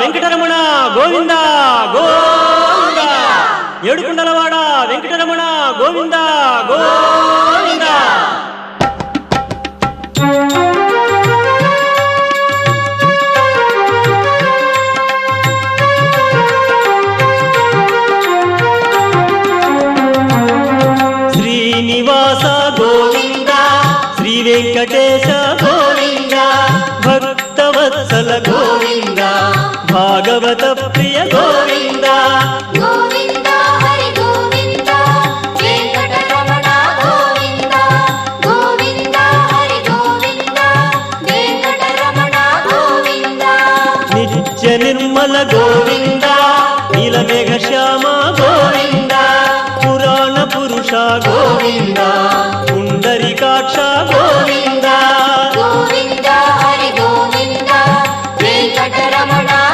వెంకటరమణ గోవింద గోవింద ఏడుకొండలవాడ వెంకటరమణ గోవింద గోవింద శ్రీనివాస గోవింద శ్రీ వెంకటేశ గోవింద భక్తవత్సల గోవింద భాగవత ప్రియ గోవింద గోవింద హరి గోవింద వెంకటరమణ గోవింద గోవింద హరి గోవింద వెంకటరమణ గోవింద నిత్య నిర్మల గోవింద నీలమేఘ శ్యామ గోవింద పురాణ పురుష గోవింద